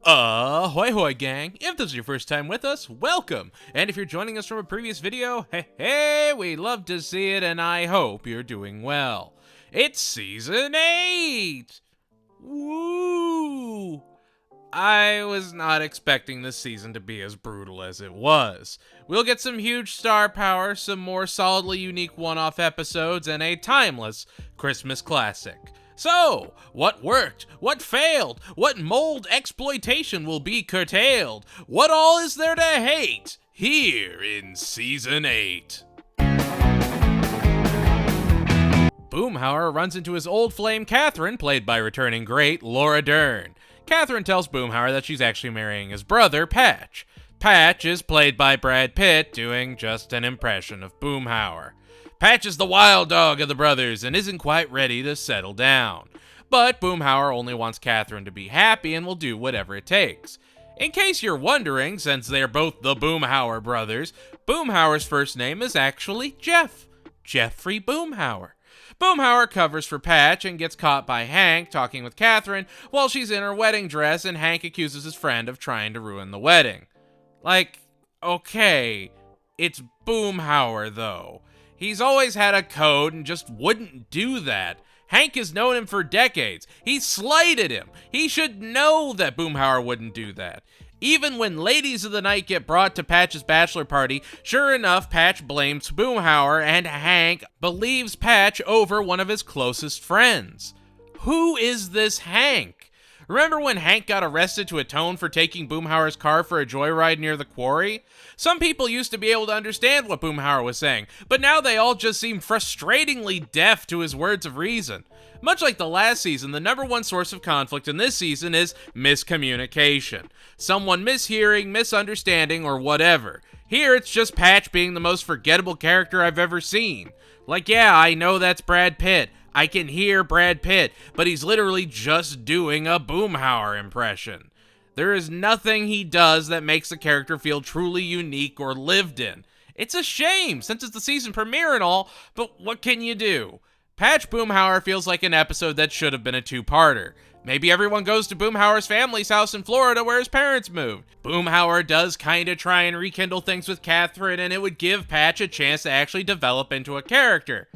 Ahoy hoy gang, if this is your first time with us, welcome, and if you're joining us from a previous video, hey, we love to see it and I hope you're doing well. It's Season 8! Woo! I was not expecting this season to be as brutal as it was. We'll get some huge star power, some more solidly unique one-off episodes, and a timeless Christmas classic. So, what worked? What failed? What mold exploitation will be curtailed? What all is there to hate? Here in Season 8. Boomhauer runs into his old flame Catherine, played by returning great Laura Dern. Catherine tells Boomhauer that she's actually marrying his brother, Patch. Patch is played by Brad Pitt, doing just an impression of Boomhauer. Patch is the wild dog of the brothers and isn't quite ready to settle down. But Boomhauer only wants Catherine to be happy and will do whatever it takes. In case you're wondering, since they're both the Boomhauer brothers, Boomhauer's first name is actually Jeff. Jeffrey Boomhauer. Boomhauer covers for Patch and gets caught by Hank talking with Catherine while she's in her wedding dress, and Hank accuses his friend of trying to ruin the wedding. Like, okay, it's Boomhauer though. He's always had a code and just wouldn't do that. Hank has known him for decades. He slighted him. He should know that Boomhauer wouldn't do that. Even when ladies of the night get brought to Patch's bachelor party, sure enough, Patch blames Boomhauer, and Hank believes Patch over one of his closest friends. Who is this Hank? Remember when Hank got arrested to atone for taking Boomhauer's car for a joyride near the quarry? Some people used to be able to understand what Boomhauer was saying, but now they all just seem frustratingly deaf to his words of reason. Much like the last season, the number one source of conflict in this season is miscommunication. Someone mishearing, misunderstanding, or whatever. Here, it's just Patch being the most forgettable character I've ever seen. Like, yeah, I know that's Brad Pitt. I can hear Brad Pitt, but he's literally just doing a Boomhauer impression. There is nothing he does that makes the character feel truly unique or lived in. It's a shame, since it's the season premiere and all, but what can you do? Patch Boomhauer feels like an episode that should have been a two-parter. Maybe everyone goes to Boomhauer's family's house in Florida where his parents moved. Boomhauer does kinda try and rekindle things with Catherine, and it would give Patch a chance to actually develop into a character.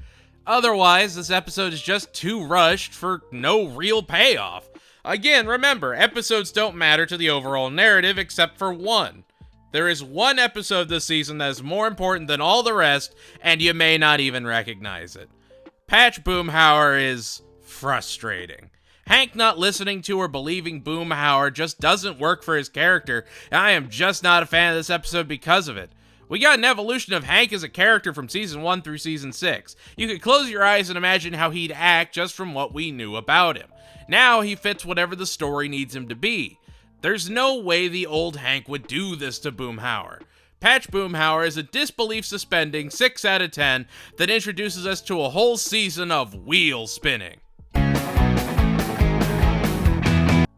Otherwise, this episode is just too rushed for no real payoff. Again, remember, episodes don't matter to the overall narrative except for one. There is one episode this season that is more important than all the rest, and you may not even recognize it. Patch Boomhauer is frustrating. Hank not listening to or believing Boomhauer just doesn't work for his character, and I am just not a fan of this episode because of it. We got an evolution of Hank as a character from Season 1 through Season 6. You could close your eyes and imagine how he'd act just from what we knew about him. Now he fits whatever the story needs him to be. There's no way the old Hank would do this to Boomhauer. Patch Boomhauer is a disbelief-suspending 6 out of 10 that introduces us to a whole season of wheel spinning.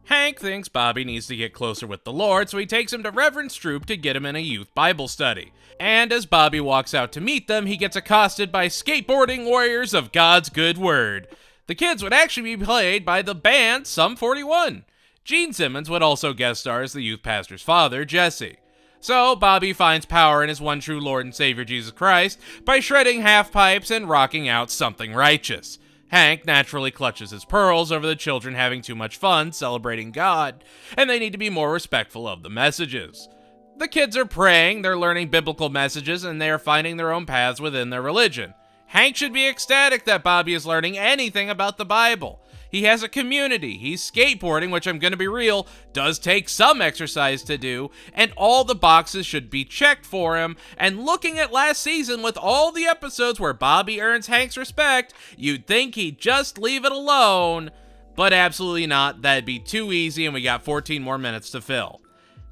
Hank thinks Bobby needs to get closer with the Lord, so he takes him to Reverend Stroop to get him in a youth Bible study. And as Bobby walks out to meet them, he gets accosted by skateboarding warriors of God's good word. The kids would actually be played by the band Sum 41. Gene Simmons would also guest star as the youth pastor's father, Jesse. So, Bobby finds power in his one true Lord and Savior Jesus Christ by shredding half-pipes and rocking out Something Righteous. Hank naturally clutches his pearls over the children having too much fun celebrating God, and they need to be more respectful of the messages. The kids are praying, they're learning biblical messages, and they are finding their own paths within their religion. Hank should be ecstatic that Bobby is learning anything about the Bible. He has a community, he's skateboarding, which I'm gonna be real, does take some exercise to do, and all the boxes should be checked for him, and looking at last season with all the episodes where Bobby earns Hank's respect, you'd think he'd just leave it alone, but absolutely not. That'd be too easy and we got 14 more minutes to fill.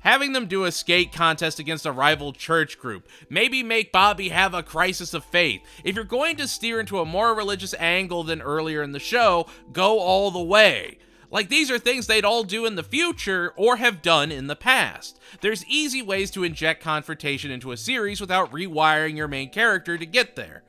Having them do a skate contest against a rival church group, maybe make Bobby have a crisis of faith. If you're going to steer into a more religious angle than earlier in the show, go all the way. Like, these are things they'd all do in the future or have done in the past. There's easy ways to inject confrontation into a series without rewiring your main character to get there.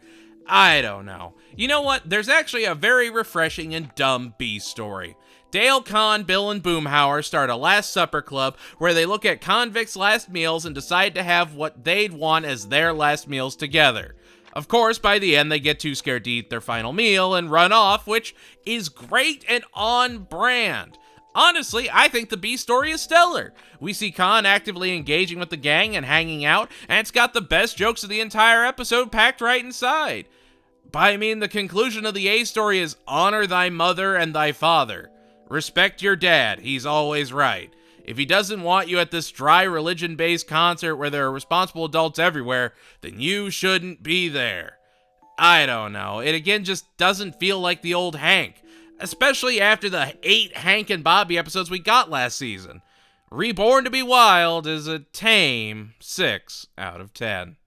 I don't know. You know what? There's actually a very refreshing and dumb B story. Dale, Con, Bill, and Boomhauer start a Last Supper club where they look at convicts' last meals and decide to have what they'd want as their last meals together. Of course, by the end, they get too scared to eat their final meal and run off, which is great and on brand. Honestly, I think the B story is stellar. We see Con actively engaging with the gang and hanging out, and it's got the best jokes of the entire episode packed right inside. But I mean, the conclusion of the A story is honor thy mother and thy father. Respect your dad, he's always right. If he doesn't want you at this dry religion-based concert where there are responsible adults everywhere, then you shouldn't be there. I don't know, it again just doesn't feel like the old Hank, especially after the 8 Hank and Bobby episodes we got last season. Reborn to be Wild is a tame 6 out of 10.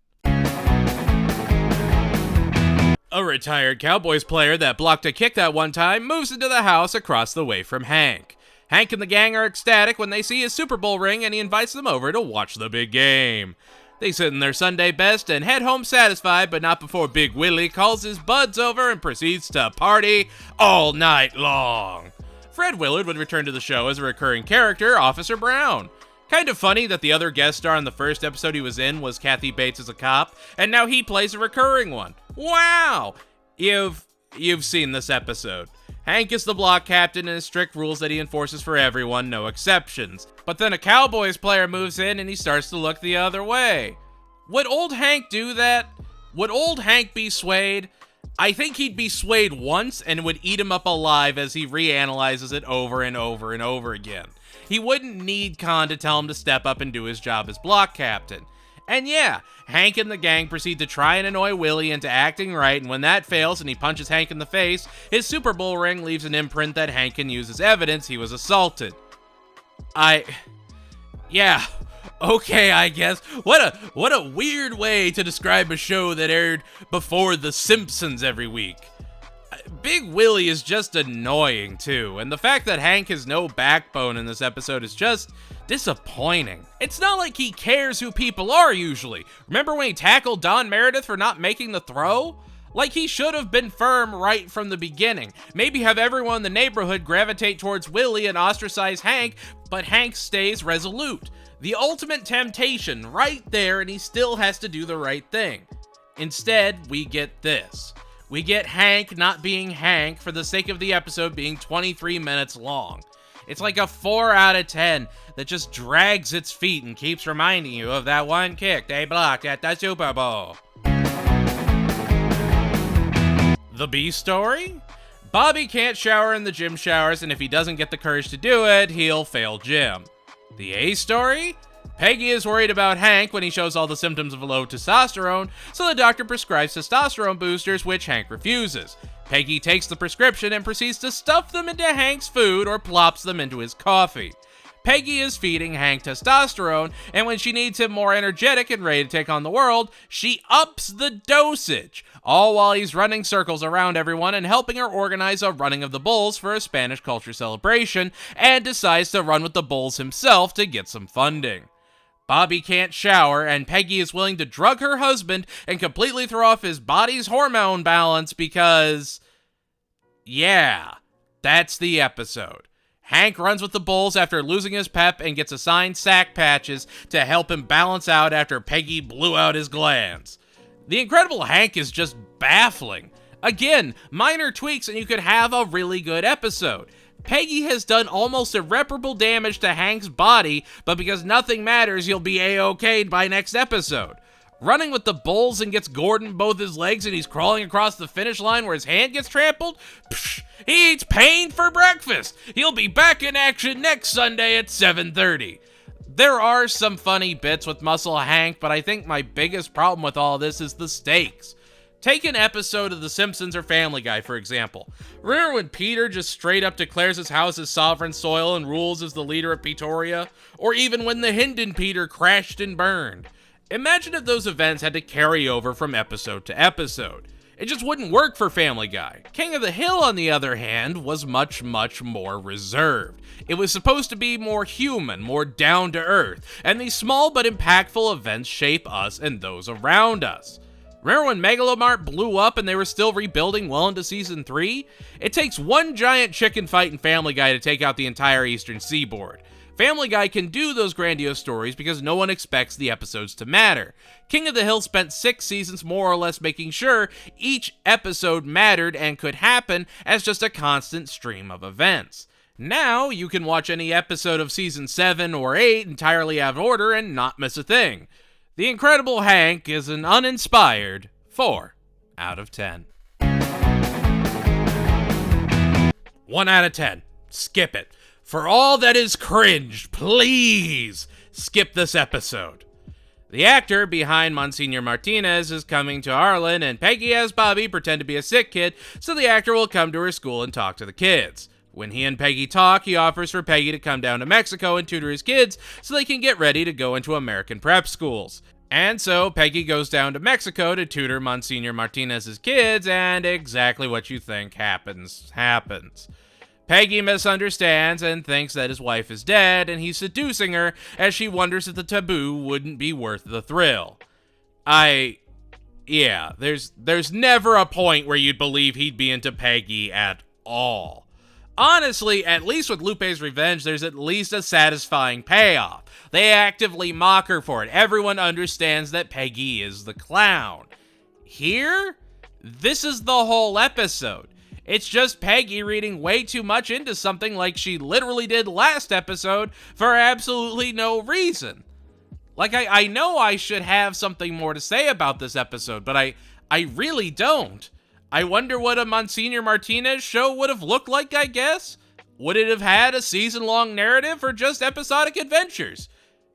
A retired Cowboys player that blocked a kick that one time moves into the house across the way from Hank. Hank and the gang are ecstatic when they see his Super Bowl ring and he invites them over to watch the big game. They sit in their Sunday best and head home satisfied, but not before Big Willie calls his buds over and proceeds to party all night long. Fred Willard would return to the show as a recurring character, Officer Brown. Kind of funny that the other guest star in the first episode he was in was Kathy Bates as a cop, and now he plays a recurring one. Wow! You've seen this episode. Hank is the block captain and has strict rules that he enforces for everyone, no exceptions. But then a Cowboys player moves in and he starts to look the other way. Would old Hank do that? Would old Hank be swayed? I think he'd be swayed once and it would eat him up alive as he reanalyzes it over and over and over again. He wouldn't need Con to tell him to step up and do his job as block captain. And yeah, Hank and the gang proceed to try and annoy Willie into acting right, and when that fails and he punches Hank in the face, his Super Bowl ring leaves an imprint that Hank can use as evidence he was assaulted. Yeah, okay, I guess. What a weird way to describe a show that aired before The Simpsons every week. Big Willie is just annoying, too, and the fact that Hank has no backbone in this episode is just disappointing. It's not like he cares who people are, usually. Remember when he tackled Don Meredith for not making the throw? Like, he should have been firm right from the beginning. Maybe have everyone in the neighborhood gravitate towards Willie and ostracize Hank, but Hank stays resolute. The ultimate temptation right there, and he still has to do the right thing. Instead, we get this. We get Hank not being Hank for the sake of the episode being 23 minutes long. It's like a 4 out of 10 that just drags its feet and keeps reminding you of that one kick they blocked at the Super Bowl. The B story? Bobby can't shower in the gym showers, and if he doesn't get the courage to do it, he'll fail gym. The A story? Peggy is worried about Hank when he shows all the symptoms of low testosterone, so the doctor prescribes testosterone boosters, which Hank refuses. Peggy takes the prescription and proceeds to stuff them into Hank's food or plops them into his coffee. Peggy is feeding Hank testosterone, and when she needs him more energetic and ready to take on the world, she ups the dosage, all while he's running circles around everyone and helping her organize a running of the bulls for a Spanish culture celebration, and decides to run with the bulls himself to get some funding. Bobby can't shower, and Peggy is willing to drug her husband and completely throw off his body's hormone balance because... yeah, that's the episode. Hank runs with the bulls after losing his pep and gets assigned sack patches to help him balance out after Peggy blew out his glands. The Incredible Hank is just baffling. Again, minor tweaks and you could have a really good episode. Peggy has done almost irreparable damage to Hank's body, but because nothing matters, you'll be A-okay'd by next episode. Running with the bulls and gets gored in both his legs and he's crawling across the finish line where his hand gets trampled? Psh, he eats pain for breakfast. He'll be back in action next Sunday at 7:30. There are some funny bits with Muscle Hank, but I think my biggest problem with all this is the stakes. Take an episode of The Simpsons or Family Guy, for example. Remember when Peter just straight up declares his house as sovereign soil and rules as the leader of Pretoria? Or even when the Hinden Peter crashed and burned? Imagine if those events had to carry over from episode to episode. It just wouldn't work for Family Guy. King of the Hill, on the other hand, was much, much more reserved. It was supposed to be more human, more down to earth, and these small but impactful events shape us and those around us. Remember when Megalomart blew up and they were still rebuilding well into season 3? It takes one giant chicken fight in Family Guy to take out the entire Eastern Seaboard. Family Guy can do those grandiose stories because no one expects the episodes to matter. King of the Hill spent 6 seasons more or less making sure each episode mattered and could happen as just a constant stream of events. Now, you can watch any episode of season 7 or 8 entirely out of order and not miss a thing. The Incredible Hank is an uninspired 4 out of 10. 1 out of 10. Skip it. For all that is cringe, please skip this episode. The actor behind Monsignor Martinez is coming to Arlen, and Peggy has Bobby pretend to be a sick kid, so the actor will come to her school and talk to the kids. When he and Peggy talk, he offers for Peggy to come down to Mexico and tutor his kids so they can get ready to go into American prep schools. And so Peggy goes down to Mexico to tutor Monsignor Martinez's kids, and exactly what you think happens. Peggy misunderstands and thinks that his wife is dead, and he's seducing her as she wonders if the taboo wouldn't be worth the thrill. There's never a point where you'd believe he'd be into Peggy at all. Honestly, at least with Lupe's Revenge, there's at least a satisfying payoff. They actively mock her for it. Everyone understands that Peggy is the clown. Here, this is the whole episode. It's just Peggy reading way too much into something like she literally did last episode for absolutely no reason. Like, I know I should have something more to say about this episode, but I really don't. I wonder what a Monsignor Martinez show would have looked like, I guess? Would it have had a season-long narrative or just episodic adventures?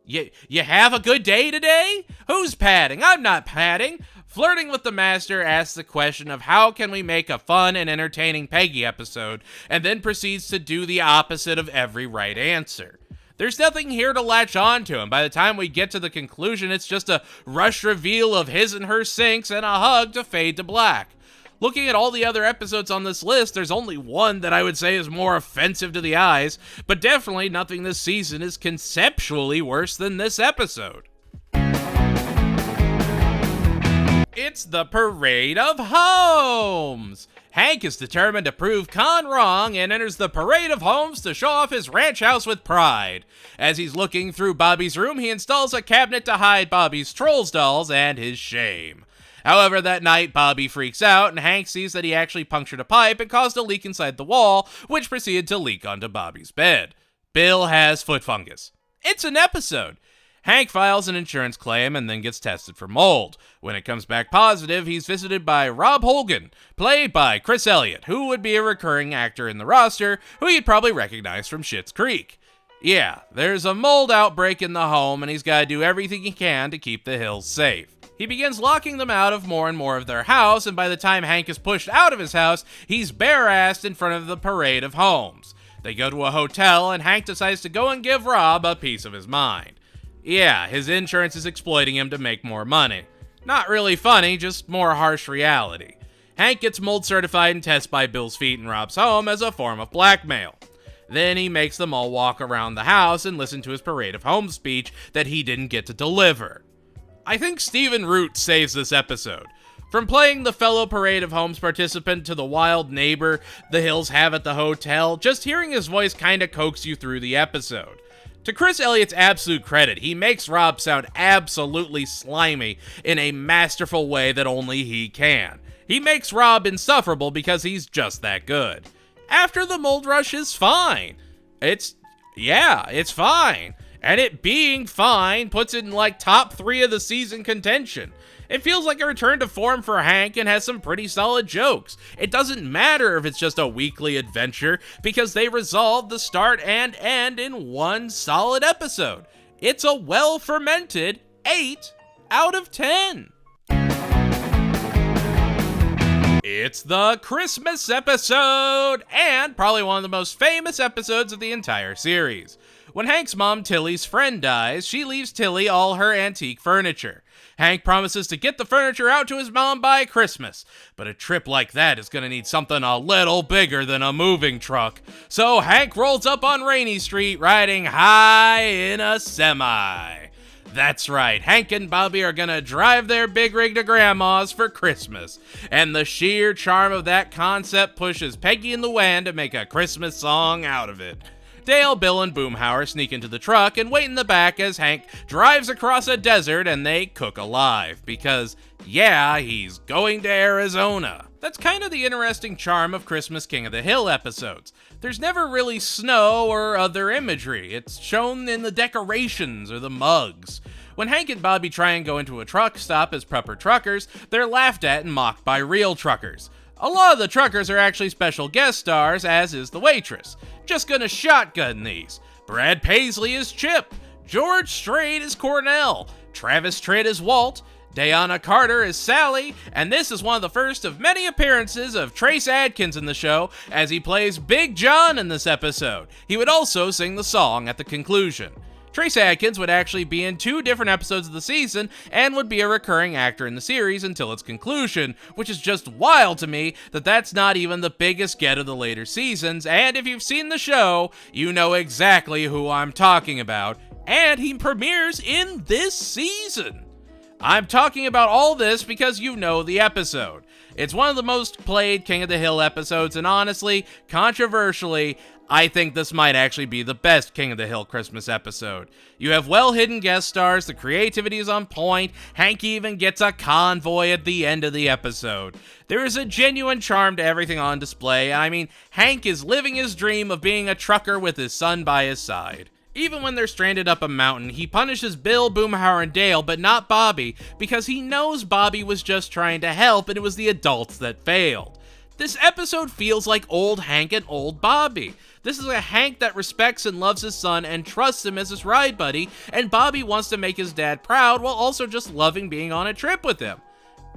You have a good day today? Who's padding? I'm not padding. Flirting with the Master asks the question of how can we make a fun and entertaining Peggy episode, and then proceeds to do the opposite of every right answer. There's nothing here to latch on to, and by the time we get to the conclusion, it's just a rush reveal of his and her sinks and a hug to fade to black. Looking at all the other episodes on this list, there's only one that I would say is more offensive to the eyes, but definitely nothing this season is conceptually worse than this episode. It's the Parade of Homes! Hank is determined to prove Con wrong and enters the Parade of Homes to show off his ranch house with pride. As he's looking through Bobby's room, he installs a cabinet to hide Bobby's Trolls dolls and his shame. However, that night, Bobby freaks out, and Hank sees that he actually punctured a pipe and caused a leak inside the wall, which proceeded to leak onto Bobby's bed. Bill has foot fungus. It's an episode. Hank files an insurance claim and then gets tested for mold. When it comes back positive, he's visited by Rob Hogan, played by Chris Elliott, who would be a recurring actor in the roster, who you'd probably recognize from Schitt's Creek. Yeah, there's a mold outbreak in the home, and he's got to do everything he can to keep the Hills safe. He begins locking them out of more and more of their house, and by the time Hank is pushed out of his house, he's bare-assed in front of the Parade of Homes. They go to a hotel, and Hank decides to go and give Rob a piece of his mind. Yeah, his insurance is exploiting him to make more money. Not really funny, just more harsh reality. Hank gets mold certified and tested by Bill's feet in Rob's home as a form of blackmail. Then he makes them all walk around the house and listen to his Parade of Homes speech that he didn't get to deliver. I think Stephen Root saves this episode. From playing the fellow Parade of Homes participant to the wild neighbor the Hills have at the hotel, just hearing his voice kinda coaxes you through the episode. To Chris Elliott's absolute credit, he makes Rob sound absolutely slimy in a masterful way that only he can. He makes Rob insufferable because he's just that good. After the mold rush is fine. It's fine. And it being fine puts it in like top 3 of the season contention. It feels like a return to form for Hank and has some pretty solid jokes. It doesn't matter if it's just a weekly adventure because they resolve the start and end in one solid episode. It's a well-fermented 8 out of 10. It's the Christmas episode, and probably one of the most famous episodes of the entire series. When Hank's mom, Tilly's friend, dies, she leaves Tilly all her antique furniture. Hank promises to get the furniture out to his mom by Christmas, but a trip like that is going to need something a little bigger than a moving truck. So Hank rolls up on Rainy Street riding high in a semi. That's right, Hank and Bobby are gonna drive their big rig to Grandma's for Christmas. And the sheer charm of that concept pushes Peggy and Luann to make a Christmas song out of it. Dale, Bill, and Boomhauer sneak into the truck and wait in the back as Hank drives across a desert and they cook alive. Because, yeah, he's going to Arizona. That's kind of the interesting charm of Christmas King of the Hill episodes. There's never really snow or other imagery. It's shown in the decorations or the mugs. When Hank and Bobby try and go into a truck stop as proper truckers, they're laughed at and mocked by real truckers. A lot of the truckers are actually special guest stars, as is the waitress. Just gonna shotgun these. Brad Paisley is Chip. George Strait is Cornell. Travis Tritt is Walt. Diana Carter is Sally, and this is one of the first of many appearances of Trace Adkins in the show, as he plays Big John in this episode. He would also sing the song at the conclusion. Trace Adkins would actually be in 2 different episodes of the season, and would be a recurring actor in the series until its conclusion, which is just wild to me that that's not even the biggest get of the later seasons, and if you've seen the show, you know exactly who I'm talking about, and he premieres in this season. I'm talking about all this because you know the episode. It's one of the most played King of the Hill episodes, and honestly, controversially, I think this might actually be the best King of the Hill Christmas episode. You have well-hidden guest stars, the creativity is on point, Hank even gets a convoy at the end of the episode. There is a genuine charm to everything on display. I mean, Hank is living his dream of being a trucker with his son by his side. Even when they're stranded up a mountain, he punishes Bill, Boomhauer, and Dale, but not Bobby, because he knows Bobby was just trying to help and it was the adults that failed. This episode feels like old Hank and old Bobby. This is a Hank that respects and loves his son and trusts him as his ride buddy, and Bobby wants to make his dad proud while also just loving being on a trip with him.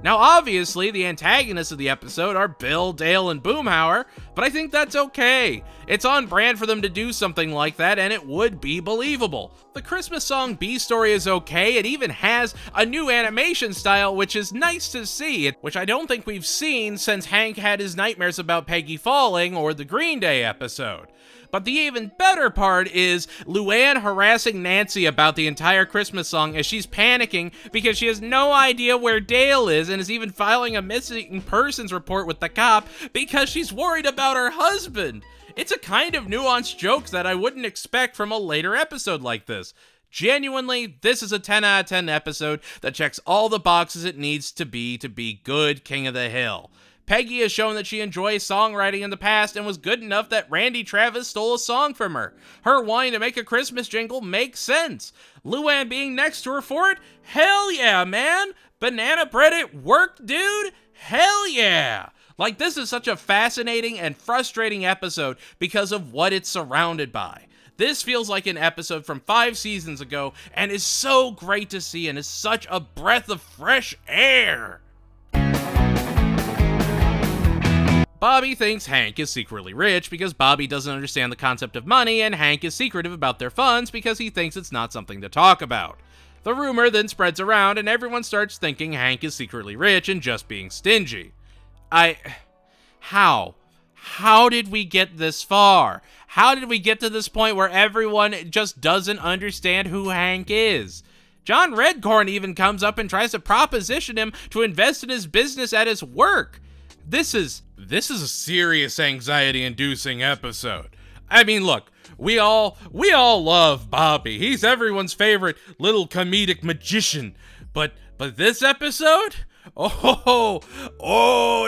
Now, obviously, the antagonists of the episode are Bill, Dale, and Boomhauer, but I think that's okay. It's on brand for them to do something like that, and it would be believable. The Christmas song B-Story is okay. It even has a new animation style, which is nice to see, which I don't think we've seen since Hank had his nightmares about Peggy falling or the Green Day episode. But the even better part is Luann harassing Nancy about the entire Christmas song as she's panicking because she has no idea where Dale is and is even filing a missing persons report with the cop because she's worried about her husband. It's a kind of nuanced joke that I wouldn't expect from a later episode like this. Genuinely, this is a 10 out of 10 episode that checks all the boxes it needs to be good King of the Hill. Peggy has shown that she enjoys songwriting in the past and was good enough that Randy Travis stole a song from her. Her wanting to make a Christmas jingle makes sense. Luann being next to her for it? Hell yeah, man! Banana bread at work, dude? Hell yeah! Like, this is such a fascinating and frustrating episode because of what it's surrounded by. This feels like an episode from 5 seasons ago and is so great to see and is such a breath of fresh air. Bobby thinks Hank is secretly rich because Bobby doesn't understand the concept of money, and Hank is secretive about their funds because he thinks it's not something to talk about. The rumor then spreads around and everyone starts thinking Hank is secretly rich and just being stingy. How? How did we get this far? How did we get to this point where everyone just doesn't understand who Hank is? John Redcorn even comes up and tries to proposition him to invest in his business at his work. This is a serious anxiety-inducing episode. I mean, look, we all love Bobby. He's everyone's favorite little comedic magician. But this episode? Oh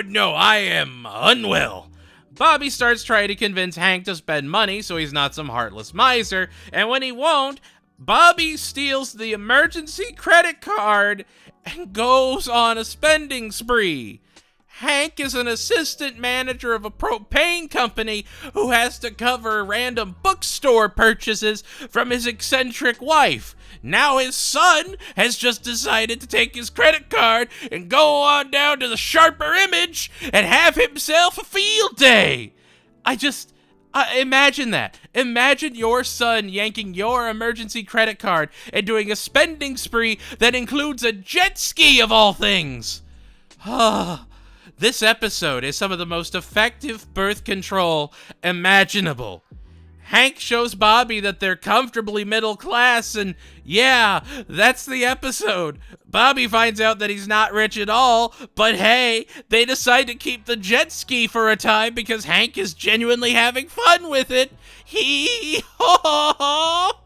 no, I am unwell. Bobby starts trying to convince Hank to spend money so he's not some heartless miser, and when he won't, Bobby steals the emergency credit card and goes on a spending spree. Hank is an assistant manager of a propane company who has to cover random bookstore purchases from his eccentric wife. Now his son has just decided to take his credit card and go on down to the Sharper Image and have himself a field day. Imagine that. Imagine your son yanking your emergency credit card and doing a spending spree that includes a jet ski of all things. This episode is some of the most effective birth control imaginable. Hank shows Bobby that they're comfortably middle class, and yeah, that's the episode. Bobby finds out that he's not rich at all, but hey, they decide to keep the jet ski for a time because Hank is genuinely having fun with it.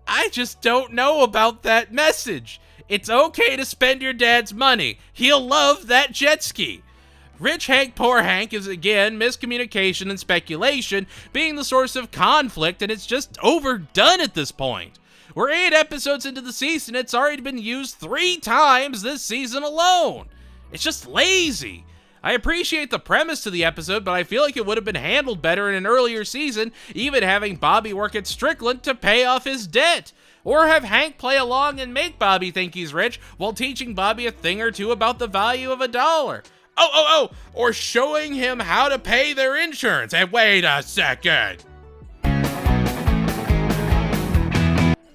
I just don't know about that message. It's okay to spend your dad's money. He'll love that jet ski. Rich Hank, poor Hank is again miscommunication and speculation being the source of conflict, and it's just overdone at this point. We're 8 episodes into the season, it's already been used 3 times this season alone. It's just lazy. I appreciate the premise to the episode, but I feel like it would have been handled better in an earlier season, even having Bobby work at Strickland to pay off his debt. Or have Hank play along and make Bobby think he's rich while teaching Bobby a thing or two about the value of $1. Or showing him how to pay their insurance. And wait a second.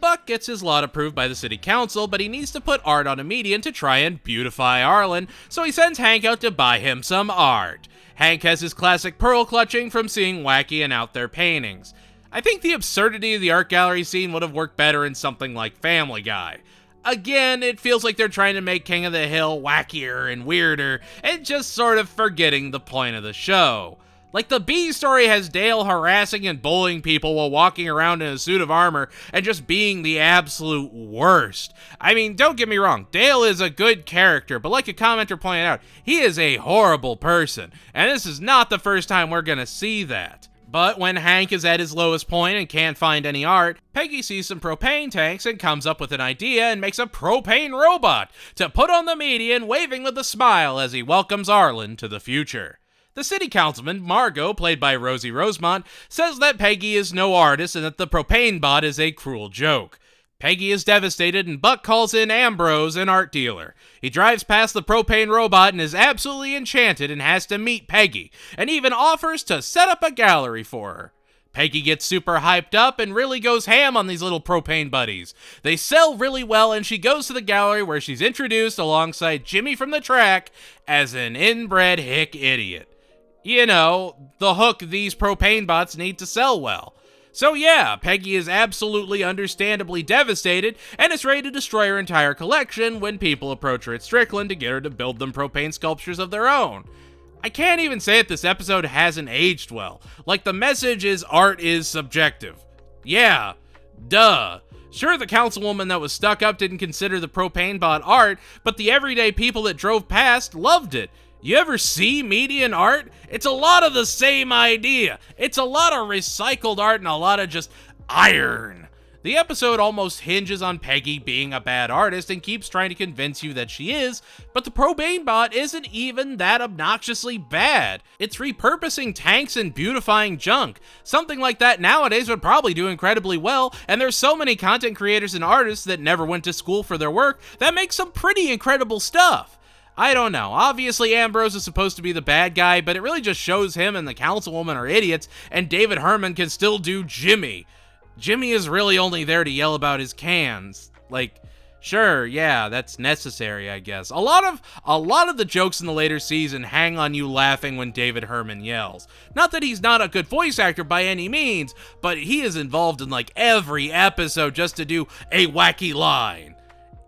Buck gets his lot approved by the city council, but he needs to put art on a median to try and beautify Arlen, so he sends Hank out to buy him some art. Hank has his classic pearl clutching from seeing wacky and out there paintings. I think the absurdity of the art gallery scene would have worked better in something like Family Guy. Again, it feels like they're trying to make King of the Hill wackier and weirder, and just sort of forgetting the point of the show. Like, the B story has Dale harassing and bullying people while walking around in a suit of armor and just being the absolute worst. I mean, don't get me wrong, Dale is a good character, but like a commenter pointed out, he is a horrible person, and this is not the first time we're gonna see that. But when Hank is at his lowest point and can't find any art, Peggy sees some propane tanks and comes up with an idea and makes a propane robot to put on the median, waving with a smile as he welcomes Arlen to the future. The city councilman, Margot, played by Rosie Rosemont, says that Peggy is no artist and that the propane bot is a cruel joke. Peggy is devastated and Buck calls in Ambrose, an art dealer. He drives past the propane robot and is absolutely enchanted and has to meet Peggy, and even offers to set up a gallery for her. Peggy gets super hyped up and really goes ham on these little propane buddies. They sell really well and she goes to the gallery where she's introduced alongside Jimmy from the track as an inbred hick idiot. You know, the hook these propane bots need to sell well. So yeah, Peggy is absolutely understandably devastated and is ready to destroy her entire collection when people approach her at Strickland to get her to build them propane sculptures of their own. I can't even say that this episode hasn't aged well. Like, the message is art is subjective. Yeah, duh. Sure, the councilwoman that was stuck up didn't consider the propane bot art, but the everyday people that drove past loved it. You ever see median art? It's a lot of the same idea. It's a lot of recycled art and a lot of just iron. The episode almost hinges on Peggy being a bad artist and keeps trying to convince you that she is, but the propane bot isn't even that obnoxiously bad. It's repurposing tanks and beautifying junk. Something like that nowadays would probably do incredibly well, and there's so many content creators and artists that never went to school for their work that make some pretty incredible stuff. I don't know. Obviously, Ambrose is supposed to be the bad guy, but it really just shows him and the councilwoman are idiots, and David Herman can still do Jimmy. Jimmy is really only there to yell about his cans. Like, sure, yeah, that's necessary, I guess. A lot of the jokes in the later season hang on you laughing when David Herman yells. Not that he's not a good voice actor by any means, but he is involved in like every episode just to do a wacky line.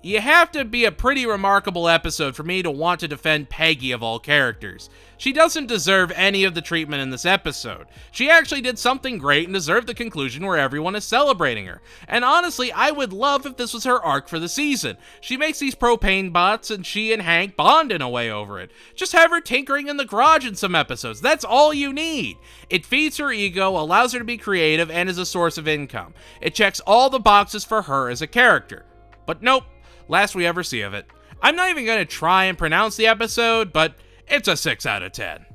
You have to be a pretty remarkable episode for me to want to defend Peggy of all characters. She doesn't deserve any of the treatment in this episode. She actually did something great and deserved the conclusion where everyone is celebrating her. And honestly, I would love if this was her arc for the season. She makes these propane bots and she and Hank bond in a way over it. Just have her tinkering in the garage in some episodes. That's all you need. It feeds her ego, allows her to be creative, and is a source of income. It checks all the boxes for her as a character. But nope. Last we ever see of it. I'm not even going to try and pronounce the episode, but it's a 6 out of 10.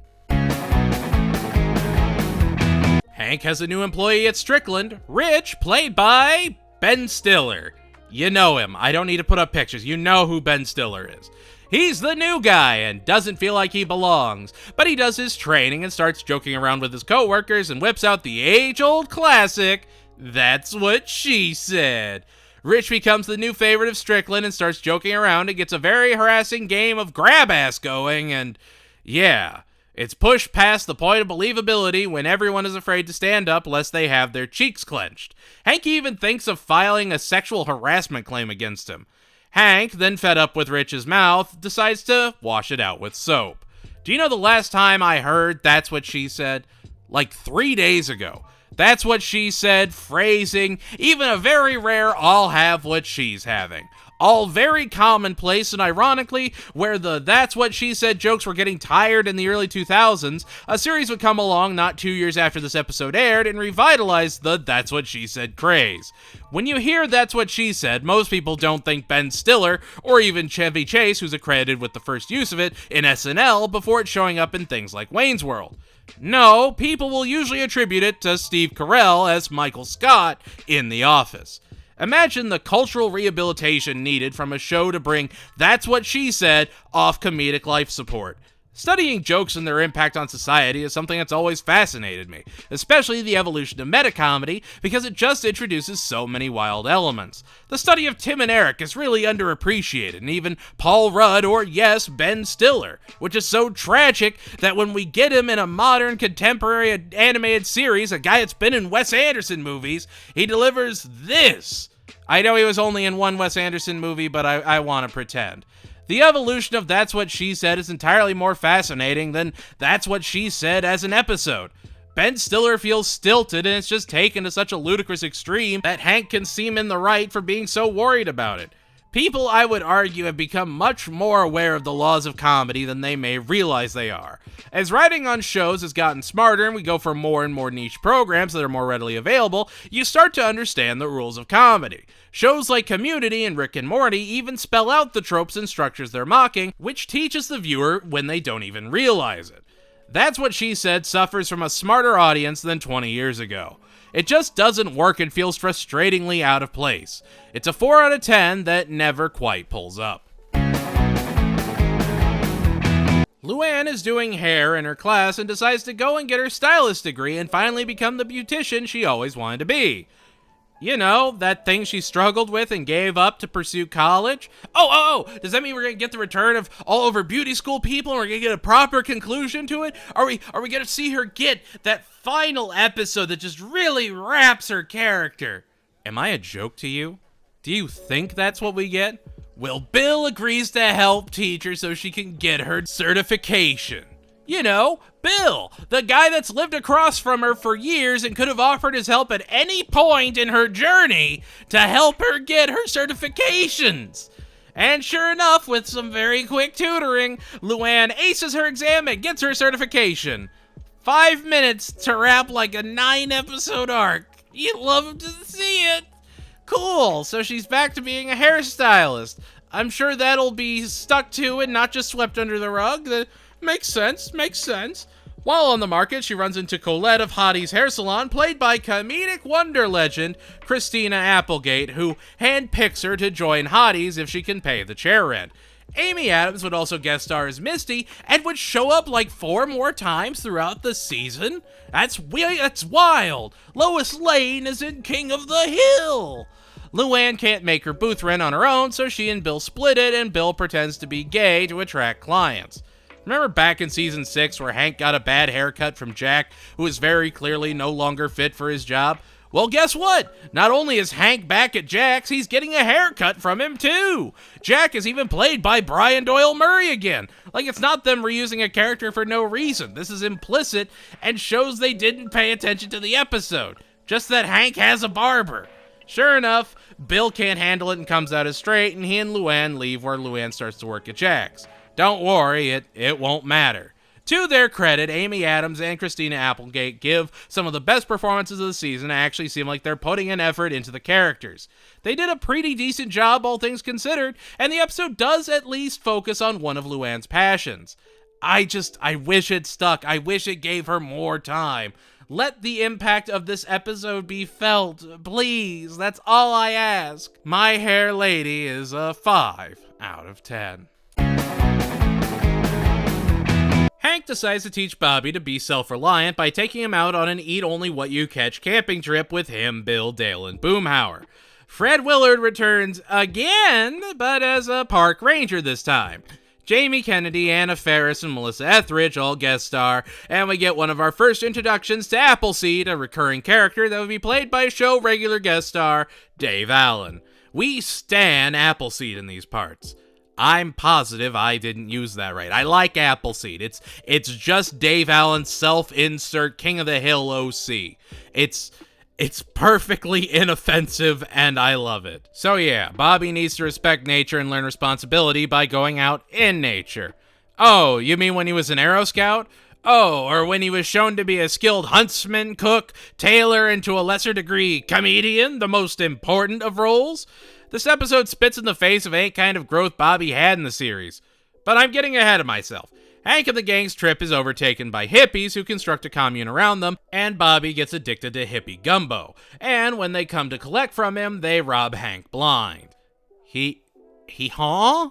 Hank has a new employee at Strickland, Rich, played by Ben Stiller. You know him. I don't need to put up pictures. You know who Ben Stiller is. He's the new guy and doesn't feel like he belongs, but he does his training and starts joking around with his coworkers and whips out the age-old classic, "That's what she said." Rich becomes the new favorite of Strickland and starts joking around and gets a very harassing game of grab-ass going, and yeah, It's pushed past the point of believability when everyone is afraid to stand up lest they have their cheeks clenched. Hank even thinks of filing a sexual harassment claim against him. Hank, then fed up with Rich's mouth, decides to wash it out with soap. Do you know the last time I heard "that's what she said"? Like 3 days ago. That's what she said, phrasing, even a very rare "I'll have what she's having." All very commonplace, and ironically, where the "that's what she said" jokes were getting tired in the early 2000s, a series would come along not 2 years after this episode aired and revitalize the "that's what she said" craze. When you hear "that's what she said," most people don't think Ben Stiller, or even Chevy Chase, who's accredited with the first use of it in SNL before it's showing up in things like Wayne's World. No, people will usually attribute it to Steve Carell as Michael Scott in The Office. Imagine the cultural rehabilitation needed from a show to bring "that's what she said" off comedic life support. Studying jokes and their impact on society is something that's always fascinated me, especially the evolution of metacomedy, because it just introduces so many wild elements. The study of Tim and Eric is really underappreciated, and even Paul Rudd or, yes, Ben Stiller, which is so tragic that when we get him in a modern, contemporary animated series, a guy that's been in Wes Anderson movies, he delivers this. I know he was only in one Wes Anderson movie, but I want to pretend. The evolution of "that's what she said" is entirely more fascinating than "that's what she said" as an episode. Ben Stiller feels stilted, and it's just taken to such a ludicrous extreme that Hank can seem in the right for being so worried about it. People, I would argue, have become much more aware of the laws of comedy than they may realize they are. As writing on shows has gotten smarter and we go for more and more niche programs that are more readily available, you start to understand the rules of comedy. Shows like Community and Rick and Morty even spell out the tropes and structures they're mocking, which teaches the viewer when they don't even realize it. "That's What She Said" suffers from a smarter audience than 20 years ago. It just doesn't work and feels frustratingly out of place. It's a 4 out of 10 that never quite pulls up. Luann is doing hair in her class and decides to go and get her stylist degree and finally become the beautician she always wanted to be. You know, that thing she struggled with and gave up to pursue college? Oh, does that mean we're going to get the return of all over beauty school people and we're going to get a proper conclusion to it? Are we going to see her get that final episode that just really wraps her character? Am I a joke to you? Do you think that's what we get? Well, Bill agrees to help teach her so she can get her certification. You know, Bill, the guy that's lived across from her for years and could have offered his help at any point in her journey to help her get her certifications. And sure enough, with some very quick tutoring, Luann aces her exam and gets her certification. 5 minutes to wrap like a 9-episode arc. You'd love to see it. Cool, so she's back to being a hairstylist. I'm sure that'll be stuck to and not just swept under the rug. Makes sense. While on the market, she runs into Colette of Hottie's Hair Salon, played by comedic wonder legend Christina Applegate, who handpicks her to join Hottie's if she can pay the chair rent. Amy Adams would also guest star as Misty, and would show up like 4 more times throughout the season. That's wild. Lois Lane is in King of the Hill. Luann can't make her booth rent on her own, so she and Bill split it, and Bill pretends to be gay to attract clients. Remember back in season 6 where Hank got a bad haircut from Jack, who is very clearly no longer fit for his job? Well, guess what? Not only is Hank back at Jack's, he's getting a haircut from him too. Jack is even played by Brian Doyle Murray again. Like, it's not them reusing a character for no reason. This is implicit and shows they didn't pay attention to the episode. Just that Hank has a barber. Sure enough, Bill can't handle it and comes out as straight, and he and Luann leave where Luann starts to work at Jack's. Don't worry, it won't matter. To their credit, Amy Adams and Christina Applegate give some of the best performances of the season and actually seem like they're putting an effort into the characters. They did a pretty decent job, all things considered, and the episode does at least focus on one of Luann's passions. I wish it stuck. I wish it gave her more time. Let the impact of this episode be felt, please. That's all I ask. My Hair Lady is a 5 out of 10. Hank decides to teach Bobby to be self-reliant by taking him out on an eat-only-what-you-catch camping trip with him, Bill, Dale, and Boomhauer. Fred Willard returns again, but as a park ranger this time. Jamie Kennedy, Anna Faris, and Melissa Etheridge all guest star, and we get one of our first introductions to Appleseed, a recurring character that would be played by show regular guest star Dave Allen. We stan Appleseed in these parts. I'm positive I didn't use that right. I like Appleseed. It's just Dave Allen's self-insert King of the Hill OC. It's perfectly inoffensive, and I love it. So yeah, Bobby needs to respect nature and learn responsibility by going out in nature. Oh, you mean when he was an Aero Scout? Oh, or when he was shown to be a skilled huntsman, cook, tailor, and to a lesser degree, comedian, the most important of roles? This episode spits in the face of any kind of growth Bobby had in the series. But I'm getting ahead of myself. Hank and the gang's trip is overtaken by hippies who construct a commune around them, and Bobby gets addicted to hippie gumbo. And when they come to collect from him, they rob Hank blind. Huh?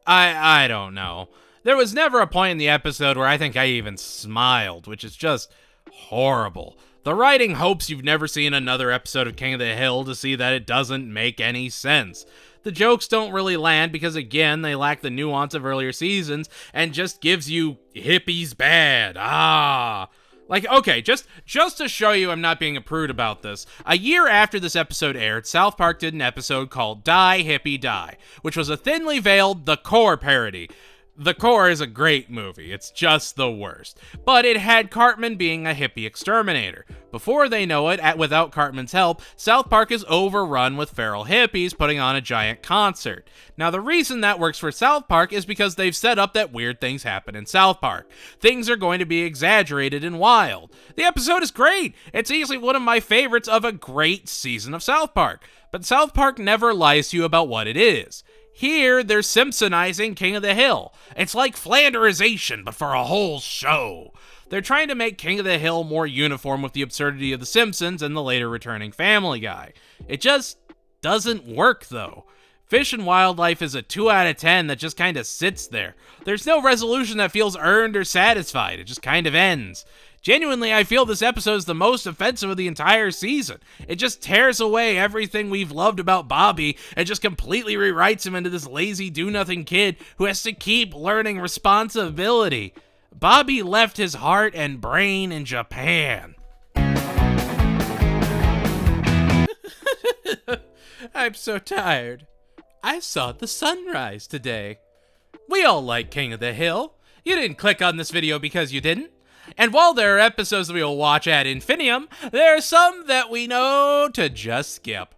I don't know. There was never a point in the episode where I think I even smiled, which is just horrible. The writing hopes you've never seen another episode of King of the Hill to see that it doesn't make any sense. The jokes don't really land because, again, they lack the nuance of earlier seasons and just gives you hippies bad. Okay, just to show you I'm not being a prude about this, a year after this episode aired, South Park did an episode called Die Hippie Die, which was a thinly veiled The Core parody. The Core is a great movie, it's just the worst. But it had Cartman being a hippie exterminator. Before they know it, without Cartman's help, South Park is overrun with feral hippies putting on a giant concert. Now the reason that works for South Park is because they've set up that weird things happen in South Park. Things are going to be exaggerated and wild. The episode is great, it's easily one of my favorites of a great season of South Park. But South Park never lies to you about what it is. Here, they're Simpsonizing King of the Hill. It's like Flanderization, but for a whole show. They're trying to make King of the Hill more uniform with the absurdity of The Simpsons and the later returning Family Guy. It just doesn't work, though. Fish and Wildlife is a 2 out of 10 that just kind of sits there. There's no resolution that feels earned or satisfied. It just kind of ends. Genuinely, I feel this episode is the most offensive of the entire season. It just tears away everything we've loved about Bobby and just completely rewrites him into this lazy do-nothing kid who has to keep learning responsibility. Bobby left his heart and brain in Japan. I'm so tired. I saw the sunrise today. We all like King of the Hill. You didn't click on this video because you didn't. And while there are episodes that we will watch ad infinitum, there are some that we know to just skip.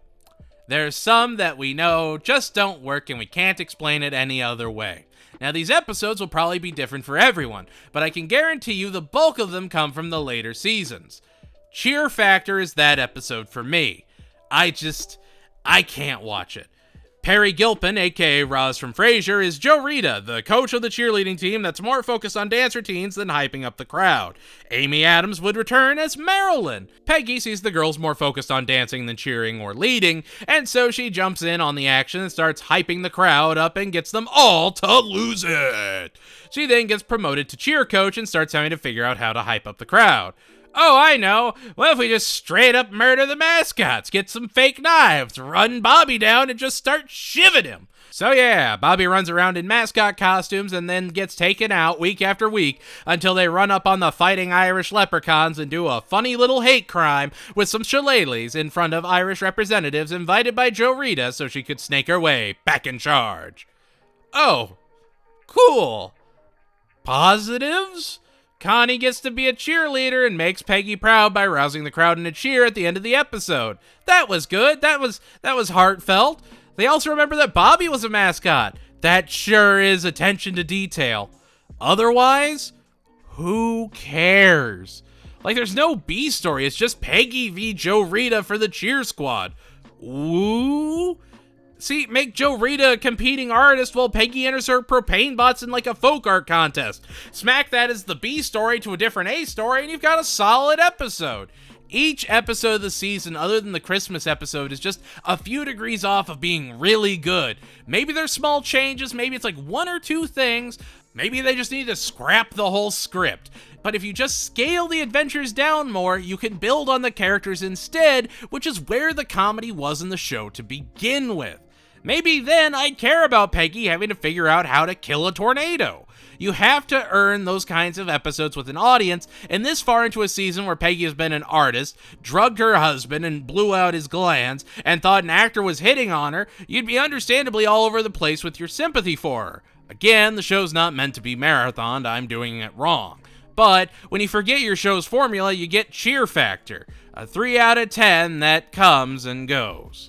There's some that we know just don't work and we can't explain it any other way. Now these episodes will probably be different for everyone, but I can guarantee you the bulk of them come from the later seasons. Cheer Factor is that episode for me. I can't watch it. Perry Gilpin, aka Roz from Frasier, is Joe Rita, the coach of the cheerleading team that's more focused on dance routines than hyping up the crowd. Amy Adams would return as Marilyn. Peggy sees the girls more focused on dancing than cheering or leading, and so she jumps in on the action and starts hyping the crowd up and gets them all to lose it. She then gets promoted to cheer coach and starts having to figure out how to hype up the crowd. Oh, I know. What if we just straight up murder the mascots, get some fake knives, run Bobby down, and just start shivving him? So yeah, Bobby runs around in mascot costumes and then gets taken out week after week until they run up on the fighting Irish leprechauns and do a funny little hate crime with some shillelaghs in front of Irish representatives invited by Joe Rita so she could snake her way back in charge. Oh, cool. Positives? Connie gets to be a cheerleader and makes Peggy proud by rousing the crowd in a cheer at the end of the episode. That was good. That was heartfelt. They also remember that Bobby was a mascot. That sure is attention to detail. Otherwise, who cares? Like, there's no B story. It's just Peggy v. Joe Rita for the cheer squad. Ooh. See, make Joe Rita a competing artist while Peggy enters her propane bots in like a folk art contest. Smack that as the B story to a different A story and you've got a solid episode. Each episode of the season, other than the Christmas episode, is just a few degrees off of being really good. Maybe there's small changes, maybe it's like one or two things, maybe they just need to scrap the whole script. But if you just scale the adventures down more, you can build on the characters instead, which is where the comedy was in the show to begin with. Maybe then I'd care about Peggy having to figure out how to kill a tornado. You have to earn those kinds of episodes with an audience, and this far into a season where Peggy has been an artist, drugged her husband and blew out his glands, and thought an actor was hitting on her, you'd be understandably all over the place with your sympathy for her. Again, the show's not meant to be marathoned, I'm doing it wrong. But when you forget your show's formula, you get cheer factor, a 3 out of 10 that comes and goes.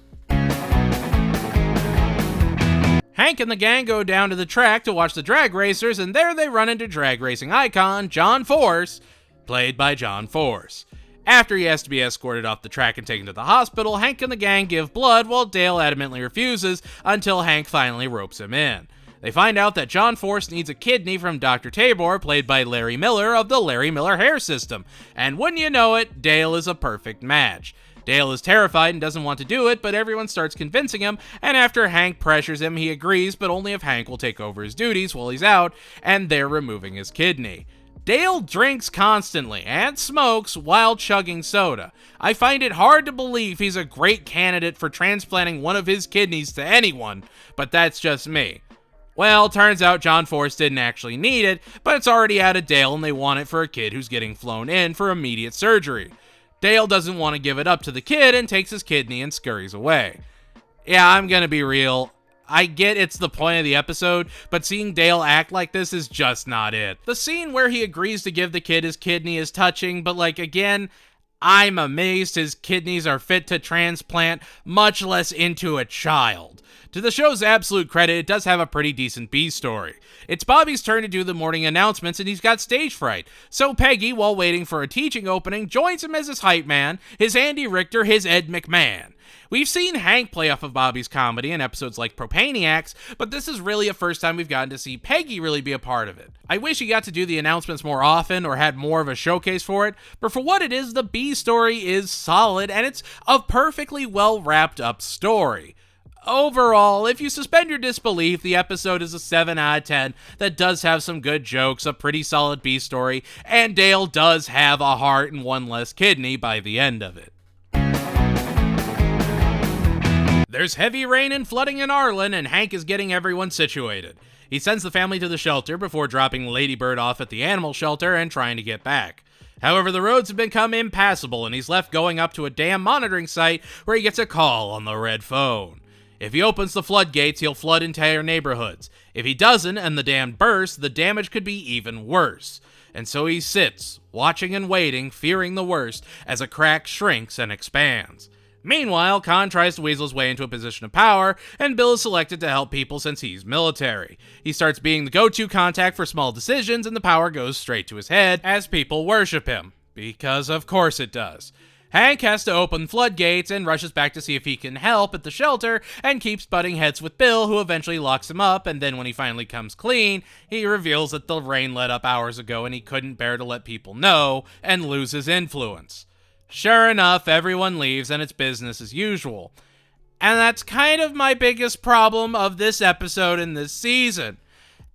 Hank and the gang go down to the track to watch the drag racers, and there they run into drag racing icon John Force, played by John Force. After he has to be escorted off the track and taken to the hospital, Hank and the gang give blood while Dale adamantly refuses until Hank finally ropes him in. They find out that John Force needs a kidney from Dr. Tabor, played by Larry Miller of the Larry Miller Hair System, and wouldn't you know it, Dale is a perfect match. Dale is terrified and doesn't want to do it, but everyone starts convincing him, and after Hank pressures him, he agrees, but only if Hank will take over his duties while he's out, and they're removing his kidney. Dale drinks constantly and smokes while chugging soda. I find it hard to believe he's a great candidate for transplanting one of his kidneys to anyone, but that's just me. Well, turns out John Force didn't actually need it, but it's already out of Dale and they want it for a kid who's getting flown in for immediate surgery. Dale doesn't want to give it up to the kid and takes his kidney and scurries away. Yeah, I'm gonna be real. I get it's the point of the episode, but seeing Dale act like this is just not it. The scene where he agrees to give the kid his kidney is touching, but again, I'm amazed his kidneys are fit to transplant, much less into a child. To the show's absolute credit, it does have a pretty decent B story. It's Bobby's turn to do the morning announcements and he's got stage fright. So Peggy, while waiting for a teaching opening, joins him as his hype man, his Andy Richter, his Ed McMahon. We've seen Hank play off of Bobby's comedy in episodes like Propaniacs, but this is really a first time we've gotten to see Peggy really be a part of it. I wish he got to do the announcements more often or had more of a showcase for it, but for what it is, the B story is solid and it's a perfectly well wrapped up story. Overall, if you suspend your disbelief, the episode is a 7 out of 10 that does have some good jokes, a pretty solid B story, and Dale does have a heart and one less kidney by the end of it. There's heavy rain and flooding in Arlen, and Hank is getting everyone situated. He sends the family to the shelter before dropping Ladybird off at the animal shelter and trying to get back. However, the roads have become impassable, and he's left going up to a dam monitoring site where he gets a call on the red phone. If he opens the floodgates, he'll flood entire neighborhoods. If he doesn't and the dam bursts, the damage could be even worse. And so he sits, watching and waiting, fearing the worst, as a crack shrinks and expands. Meanwhile, Khan tries to weasel his way into a position of power, and Bill is selected to help people since he's military. He starts being the go-to contact for small decisions, and the power goes straight to his head as people worship him. Because of course it does. Hank has to open floodgates and rushes back to see if he can help at the shelter and keeps butting heads with Bill, who eventually locks him up, and then when he finally comes clean, he reveals that the rain let up hours ago and he couldn't bear to let people know and lose his influence. Sure enough, everyone leaves and it's business as usual. And that's kind of my biggest problem of this episode and this season.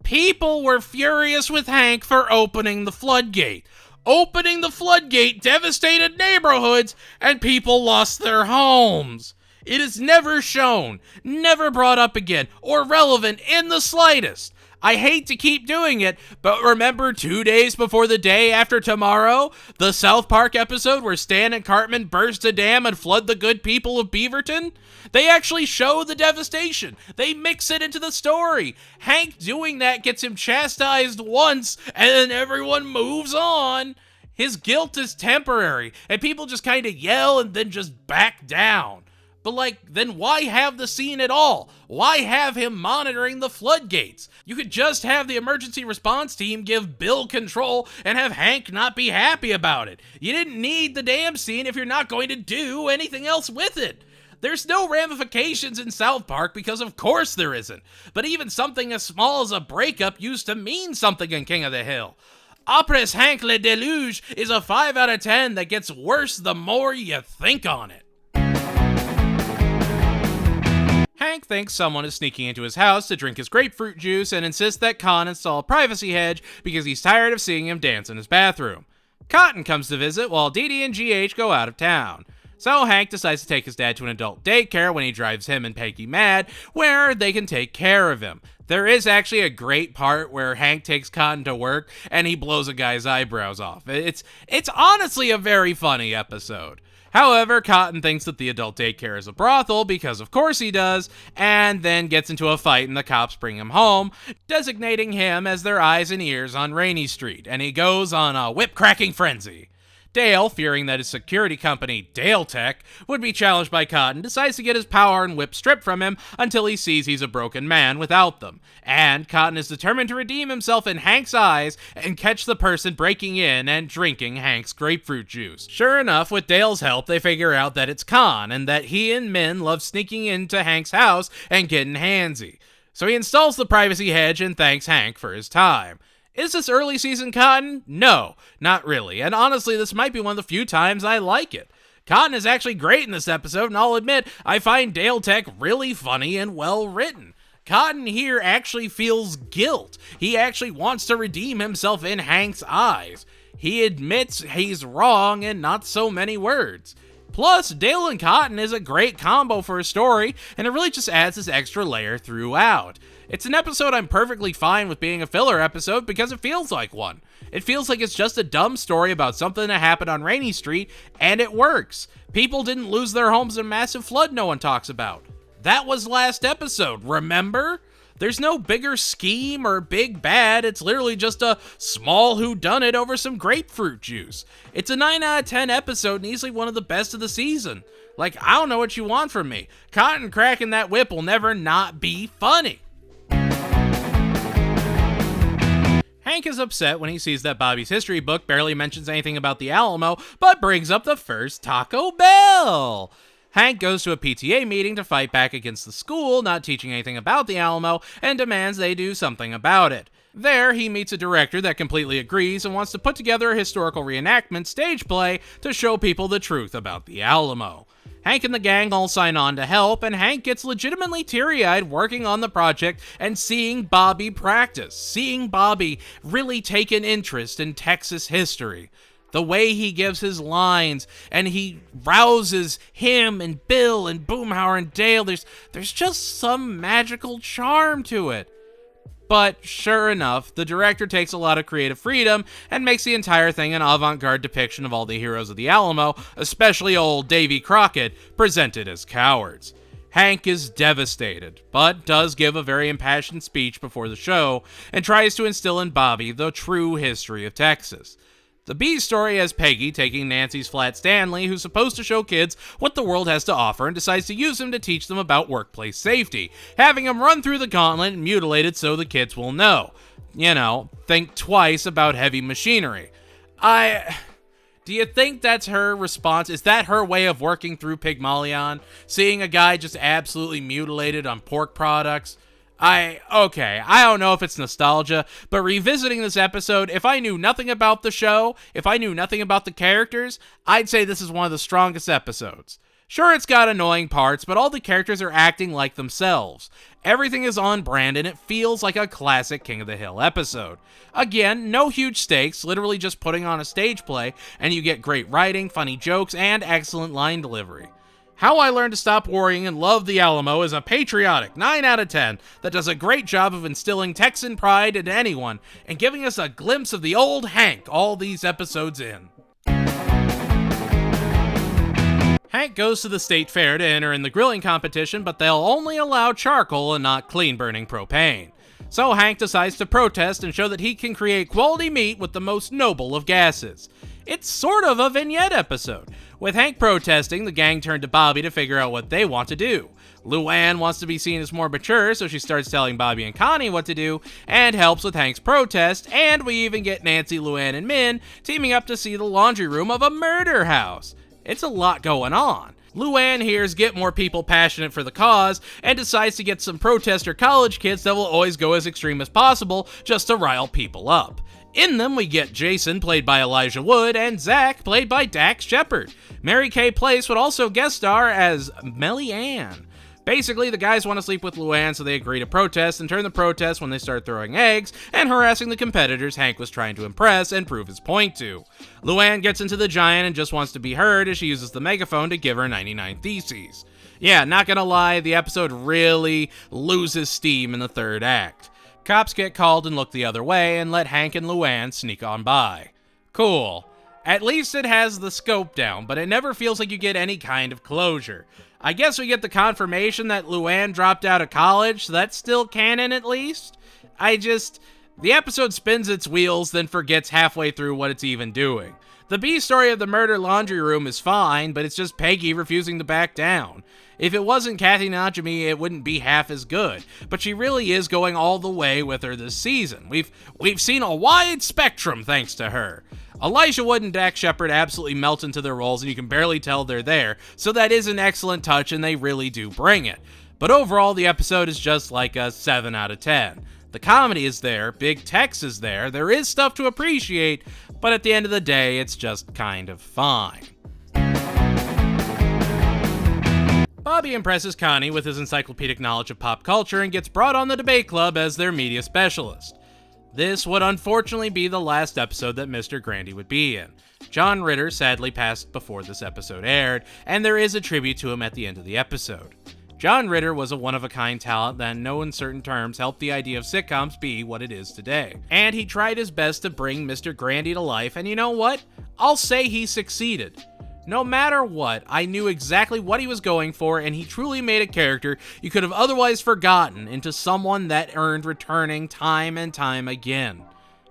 People were furious with Hank for opening the floodgate. Opening the floodgate devastated neighborhoods, and people lost their homes. It is never shown, never brought up again, or relevant in the slightest. I hate to keep doing it, but remember 2 days before the day after tomorrow? The South Park episode where Stan and Cartman burst a dam and flood the good people of Beaverton? They actually show the devastation. They mix it into the story. Hank doing that gets him chastised once, and then everyone moves on. His guilt is temporary, and people just kind of yell and then just back down. But then why have the scene at all? Why have him monitoring the floodgates? You could just have the emergency response team give Bill control and have Hank not be happy about it. You didn't need the damn scene if you're not going to do anything else with it. There's no ramifications in South Park because of course there isn't. But even something as small as a breakup used to mean something in King of the Hill. Après Hank le deluge is a 5 out of 10 that gets worse the more you think on it. Hank thinks someone is sneaking into his house to drink his grapefruit juice and insists that Khan install a privacy hedge because he's tired of seeing him dance in his bathroom. Cotton comes to visit while Dee Dee and GH go out of town. So Hank decides to take his dad to an adult daycare when he drives him and Peggy mad, where they can take care of him. There is actually a great part where Hank takes Cotton to work and he blows a guy's eyebrows off. It's honestly a very funny episode. However, Cotton thinks that the adult daycare is a brothel, because of course he does, and then gets into a fight and the cops bring him home, designating him as their eyes and ears on Rainy Street, and he goes on a whip-cracking frenzy. Dale, fearing that his security company, Dale Tech, would be challenged by Cotton, decides to get his power and whip stripped from him until he sees he's a broken man without them. And Cotton is determined to redeem himself in Hank's eyes and catch the person breaking in and drinking Hank's grapefruit juice. Sure enough, with Dale's help, they figure out that it's Con, and that he and Min love sneaking into Hank's house and getting handsy. So he installs the privacy hedge and thanks Hank for his time. Is this early season Cotton? No, not really, and honestly this might be one of the few times I like it. Cotton is actually great in this episode, and I'll admit, I find Dale Tech really funny and well written. Cotton here actually feels guilt. He actually wants to redeem himself in Hank's eyes. He admits he's wrong in not so many words. Plus, Dale and Cotton is a great combo for a story, and it really just adds this extra layer throughout. It's an episode I'm perfectly fine with being a filler episode because it feels like one. It feels like it's just a dumb story about something that happened on Rainy Street, and it works. People didn't lose their homes in a massive flood no one talks about. That was last episode, remember? There's no bigger scheme or big bad, it's literally just a small whodunit over some grapefruit juice. It's a 9 out of 10 episode and easily one of the best of the season. Like, I don't know what you want from me. Cotton cracking that whip will never not be funny. Hank is upset when he sees that Bobby's history book barely mentions anything about the Alamo, but brings up the first Taco Bell. Hank goes to a PTA meeting to fight back against the school not teaching anything about the Alamo and demands they do something about it. There, he meets a director that completely agrees and wants to put together a historical reenactment stage play to show people the truth about the Alamo. Hank and the gang all sign on to help, and Hank gets legitimately teary-eyed working on the project and seeing Bobby practice, seeing Bobby really take an interest in Texas history. The way he gives his lines, and he rouses him and Bill and Boomhauer and Dale, there's just some magical charm to it. But sure enough, the director takes a lot of creative freedom and makes the entire thing an avant-garde depiction of all the heroes of the Alamo, especially old Davy Crockett, presented as cowards. Hank is devastated, but does give a very impassioned speech before the show and tries to instill in Bobby the true history of Texas. The B story has Peggy taking Nancy's Flat Stanley, who's supposed to show kids what the world has to offer, and decides to use him to teach them about workplace safety, having him run through the gauntlet and mutilate it so the kids will know. You know, think twice about heavy machinery. Do you think that's her response? Is that her way of working through Pygmalion? Seeing a guy just absolutely mutilated on pork products? I don't know if it's nostalgia, but revisiting this episode, if I knew nothing about the show, if I knew nothing about the characters, I'd say this is one of the strongest episodes. Sure, it's got annoying parts, but all the characters are acting like themselves. Everything is on brand, and it feels like a classic King of the Hill episode. Again, no huge stakes, literally just putting on a stage play, and you get great writing, funny jokes, and excellent line delivery. How I Learned to Stop Worrying and Love the Alamo is a patriotic 9 out of 10 that does a great job of instilling Texan pride into anyone and giving us a glimpse of the old Hank all these episodes in. Hank goes to the state fair to enter in the grilling competition, but they'll only allow charcoal and not clean-burning propane. So Hank decides to protest and show that he can create quality meat with the most noble of gases. It's sort of a vignette episode. With Hank protesting, the gang turn to Bobby to figure out what they want to do. Luann wants to be seen as more mature, so she starts telling Bobby and Connie what to do, and helps with Hank's protest, and we even get Nancy, Luann, and Min teaming up to see the laundry room of a murder house. It's a lot going on. Luann hears get more people passionate for the cause, and decides to get some protester college kids that will always go as extreme as possible just to rile people up. In them, we get Jason, played by Elijah Wood, and Zach, played by Dax Shepard. Mary Kay Place would also guest star as Melly Ann. Basically, the guys want to sleep with Luann, so they agree to protest and turn the protest when they start throwing eggs and harassing the competitors Hank was trying to impress and prove his point to. Luann gets into the giant and just wants to be heard as she uses the megaphone to give her 99 theses. Yeah, not gonna lie, the episode really loses steam in the third act. Cops get called and look the other way and let Hank and Luann sneak on by. Cool. At least it has the scope down, but it never feels like you get any kind of closure. I guess we get the confirmation that Luann dropped out of college, so that's still canon at least? The episode spins its wheels, then forgets halfway through what it's even doing. The B story of the murder laundry room is fine, but it's just Peggy refusing to back down. If it wasn't Kathy Najimy, it wouldn't be half as good, but she really is going all the way with her this season. We've seen a wide spectrum thanks to her. Elijah Wood and Dax Shepard absolutely melt into their roles, and you can barely tell they're there, so that is an excellent touch, and they really do bring it. But overall, the episode is just like a 7 out of 10. The comedy is there, Big Tex is there is stuff to appreciate, but at the end of the day, it's just kind of fine. Bobby impresses Connie with his encyclopedic knowledge of pop culture and gets brought on the debate club as their media specialist. This would unfortunately be the last episode that Mr. Grandy would be in. John Ritter sadly passed before this episode aired, and there is a tribute to him at the end of the episode. John Ritter was a one-of-a-kind talent that in no uncertain terms helped the idea of sitcoms be what it is today. And he tried his best to bring Mr. Grandy to life, and you know what? I'll say he succeeded. No matter what, I knew exactly what he was going for, and he truly made a character you could have otherwise forgotten into someone that earned returning time and time again.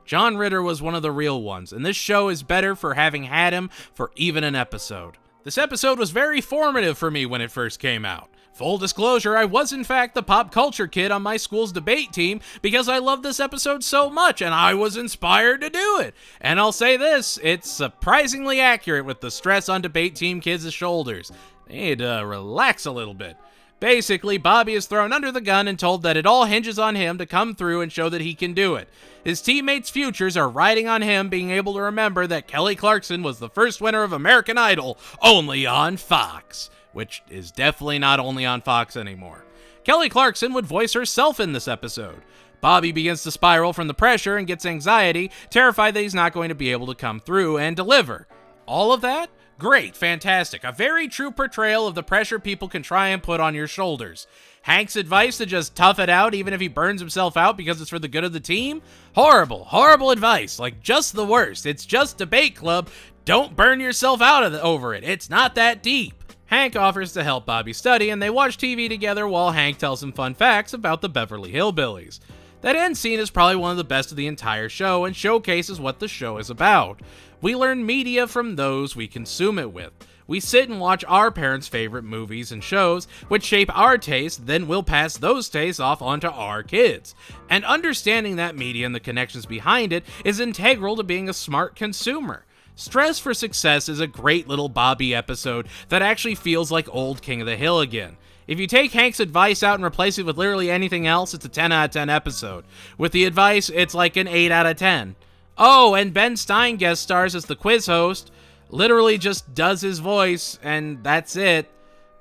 John Ritter was one of the real ones, and this show is better for having had him for even an episode. This episode was very formative for me when it first came out. Full disclosure, I was in fact the pop culture kid on my school's debate team because I loved this episode so much and I was inspired to do it. And I'll say this, it's surprisingly accurate with the stress on debate team kids' shoulders. They need to relax a little bit. Basically, Bobby is thrown under the gun and told that it all hinges on him to come through and show that he can do it. His teammates' futures are riding on him being able to remember that Kelly Clarkson was the first winner of American Idol only on Fox. Which is definitely not only on Fox anymore. Kelly Clarkson would voice herself in this episode. Bobby begins to spiral from the pressure and gets anxiety, terrified that he's not going to be able to come through and deliver. All of that? Great, fantastic. A very true portrayal of the pressure people can try and put on your shoulders. Hank's advice to just tough it out even if he burns himself out because it's for the good of the team? Horrible, horrible advice. Like, just the worst. It's just debate club. Don't burn yourself out over it. It's not that deep. Hank offers to help Bobby study, and they watch TV together while Hank tells him fun facts about the Beverly Hillbillies. That end scene is probably one of the best of the entire show and showcases what the show is about. We learn media from those we consume it with. We sit and watch our parents' favorite movies and shows, which shape our tastes, then we'll pass those tastes off onto our kids. And understanding that media and the connections behind it is integral to being a smart consumer. Stress for Success is a great little Bobby episode that actually feels like old King of the Hill again. If you take Hank's advice out and replace it with literally anything else, it's a 10 out of 10 episode. With the advice, it's like an 8 out of 10. Oh, and Ben Stein guest stars as the quiz host, literally just does his voice, and that's it.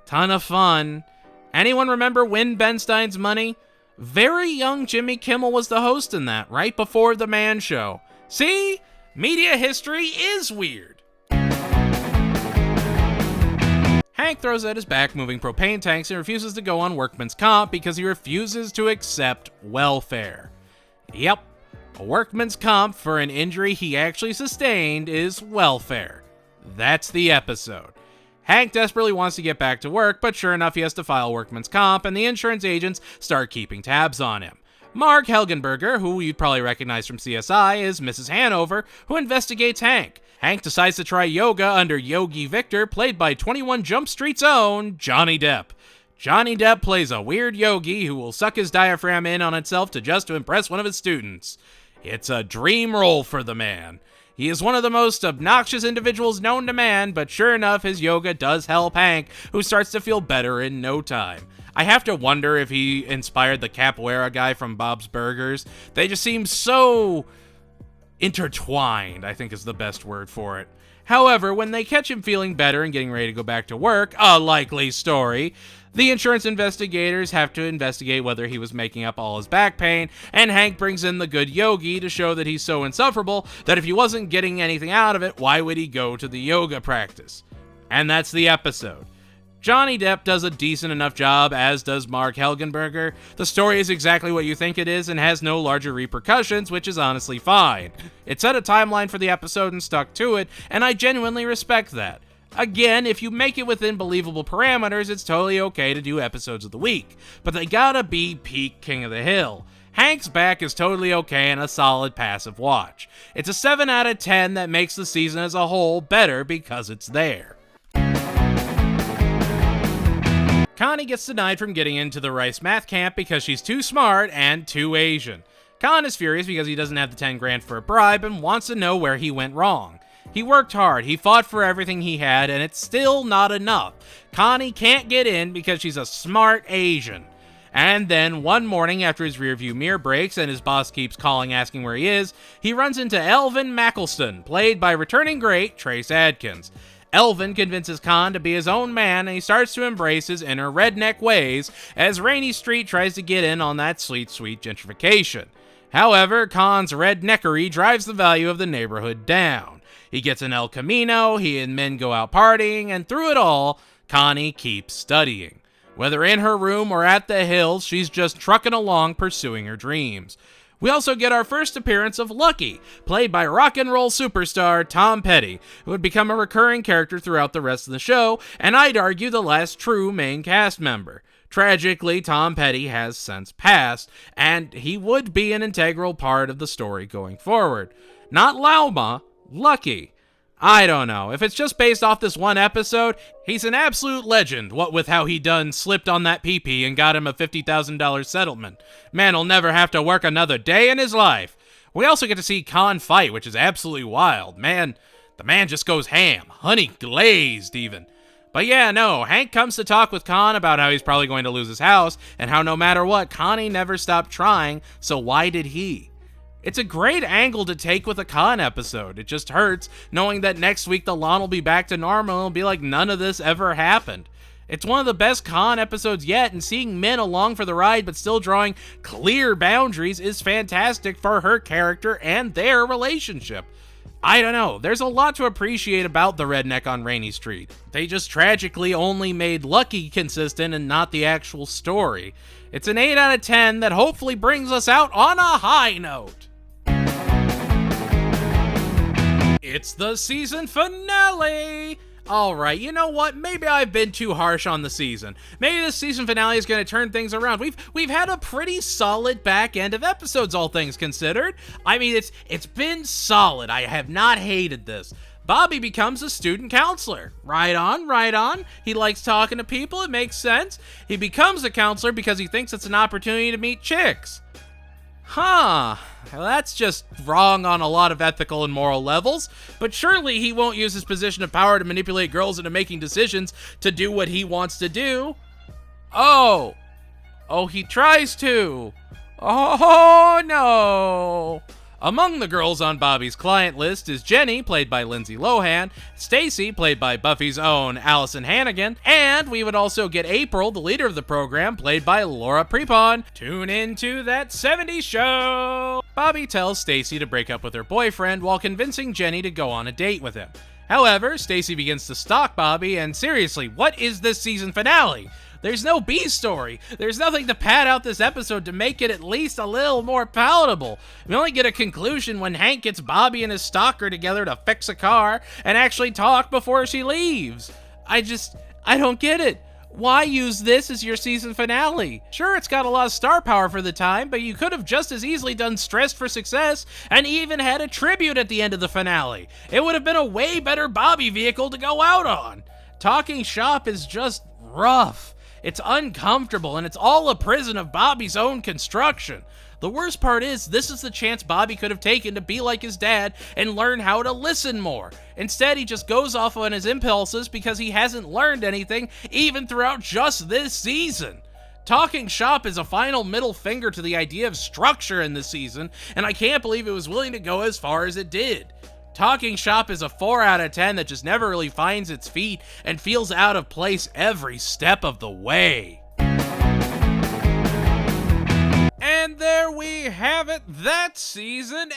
Ton of fun. Anyone remember Win Ben Stein's Money? Very young Jimmy Kimmel was the host in that, right before The Man Show. See? Media history is weird. Hank throws out his back moving propane tanks and refuses to go on workman's comp because he refuses to accept welfare. Yep, a workman's comp for an injury he actually sustained is welfare. That's the episode. Hank desperately wants to get back to work, but sure enough he has to file workman's comp and the insurance agents start keeping tabs on him. Mark Helgenberger, who you'd probably recognize from CSI, is Mrs. Hanover, who investigates Hank. Hank decides to try yoga under Yogi Victor, played by 21 Jump Street's own Johnny Depp. Johnny Depp plays a weird yogi who will suck his diaphragm in on itself just to impress one of his students. It's a dream role for the man. He is one of the most obnoxious individuals known to man, but sure enough, his yoga does help Hank, who starts to feel better in no time. I have to wonder if he inspired the capoeira guy from Bob's Burgers. They just seem so intertwined, I think is the best word for it. However, when they catch him feeling better and getting ready to go back to work, a likely story, The insurance investigators have to investigate whether he was making up all his back pain, and Hank brings in the good yogi to show that he's so insufferable that if he wasn't getting anything out of it, why would he go to the yoga practice? And that's the episode. Johnny Depp does a decent enough job, as does Mark Helgenberger. The story is exactly what you think it is and has no larger repercussions, which is honestly fine. It set a timeline for the episode and stuck to it, and I genuinely respect that. Again, if you make it within believable parameters, it's totally okay to do episodes of the week, but they gotta be peak King of the Hill. Hank's back is totally okay and a solid passive watch. It's a 7 out of 10 that makes the season as a whole better because it's there. Connie gets denied from getting into the Rice math camp because she's too smart and too Asian. Con is furious because he doesn't have the 10 grand for a bribe and wants to know where he went wrong. He worked hard, he fought for everything he had, and it's still not enough. Connie can't get in because she's a smart Asian. And then one morning after his rearview mirror breaks and his boss keeps calling asking where he is, he runs into Elvin Mackleston, played by returning great Trace Adkins. Elvin convinces Con to be his own man, and he starts to embrace his inner redneck ways as Rainy Street tries to get in on that sweet, sweet gentrification. However, Con's redneckery drives the value of the neighborhood down. He gets an El Camino, he and men go out partying, and through it all, Connie keeps studying. Whether in her room or at the hills, she's just trucking along pursuing her dreams. We also get our first appearance of Lucky, played by rock and roll superstar Tom Petty, who would become a recurring character throughout the rest of the show, and I'd argue the last true main cast member. Tragically, Tom Petty has since passed, and he would be an integral part of the story going forward. Not Lauma, Lucky. I don't know. If it's just based off this one episode, he's an absolute legend, what with how he done slipped on that pee-pee and got him a $50,000 settlement. Man'll never have to work another day in his life. We also get to see Con fight, which is absolutely wild. Man, the man just goes ham. Honey glazed, even. But yeah, no, Hank comes to talk with Con about how he's probably going to lose his house, and how no matter what, Connie never stopped trying, so why did he? It's a great angle to take with a Con episode. It just hurts knowing that next week the lawn will be back to normal and it'll be like none of this ever happened. It's one of the best Con episodes yet, and seeing Min along for the ride but still drawing clear boundaries is fantastic for her character and their relationship. I don't know, there's a lot to appreciate about the Redneck on Rainy Street. They just tragically only made Lucky consistent and not the actual story. It's an 8 out of 10 that hopefully brings us out on a high note. It's the season finale! Alright, you know what? Maybe I've been too harsh on the season. Maybe this season finale is going to turn things around. We've had a pretty solid back end of episodes, all things considered. I mean, it's been solid. I have not hated this. Bobby becomes a student counselor. Right on, right on. He likes talking to people. It makes sense. He becomes a counselor because he thinks it's an opportunity to meet chicks. Huh. Well, that's just wrong on a lot of ethical and moral levels, but surely he won't use his position of power to manipulate girls into making decisions to do what he wants to do. Oh, he tries to. Oh, no. Among the girls on Bobby's client list is Jenny, played by Lindsay Lohan, Stacy, played by Buffy's own Allison Hannigan, and we would also get April, the leader of the program, played by Laura Prepon. Tune into that 70s show! Bobby tells Stacy to break up with her boyfriend while convincing Jenny to go on a date with him. However, Stacy begins to stalk Bobby, and seriously, what is this season finale? There's no B story. There's nothing to pad out this episode to make it at least a little more palatable. We only get a conclusion when Hank gets Bobby and his stalker together to fix a car and actually talk before she leaves. I don't get it. Why use this as your season finale? Sure, it's got a lot of star power for the time, but you could have just as easily done Stressed for Success and even had a tribute at the end of the finale. It would have been a way better Bobby vehicle to go out on. Talking shop is just rough. It's uncomfortable, and it's all a prison of Bobby's own construction. The worst part is, this is the chance Bobby could have taken to be like his dad and learn how to listen more. Instead, he just goes off on his impulses because he hasn't learned anything even throughout just this season. Talking shop is a final middle finger to the idea of structure in this season, and I can't believe it was willing to go as far as it did. Talking Shop is a 4 out of 10 that just never really finds its feet and feels out of place every step of the way. And there we have it, that's Season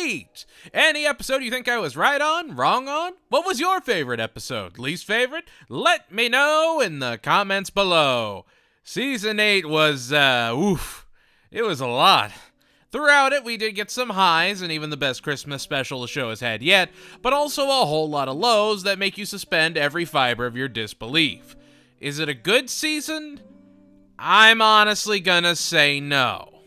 8! Any episode you think I was right on, wrong on? What was your favorite episode? Least favorite? Let me know in the comments below. Season 8 was, it was a lot. Throughout it, we did get some highs and even the best Christmas special the show has had yet, but also a whole lot of lows that make you suspend every fiber of your disbelief. Is it a good season? I'm honestly gonna say no.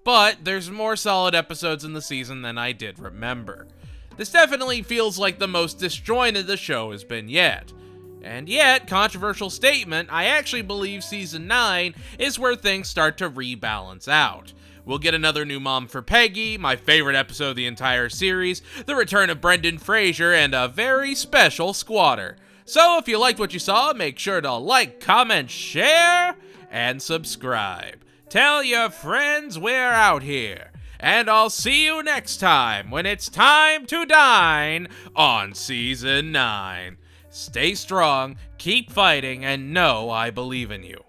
But there's more solid episodes in the season than I did remember. This definitely feels like the most disjointed the show has been yet. And yet, controversial statement, I actually believe Season 9 is where things start to rebalance out. We'll get another new mom for Peggy, my favorite episode of the entire series, the return of Brendan Fraser, and a very special squatter. So if you liked what you saw, make sure to like, comment, share, and subscribe. Tell your friends we're out here. And I'll see you next time when it's time to dine on Season 9. Stay strong, keep fighting, and know I believe in you.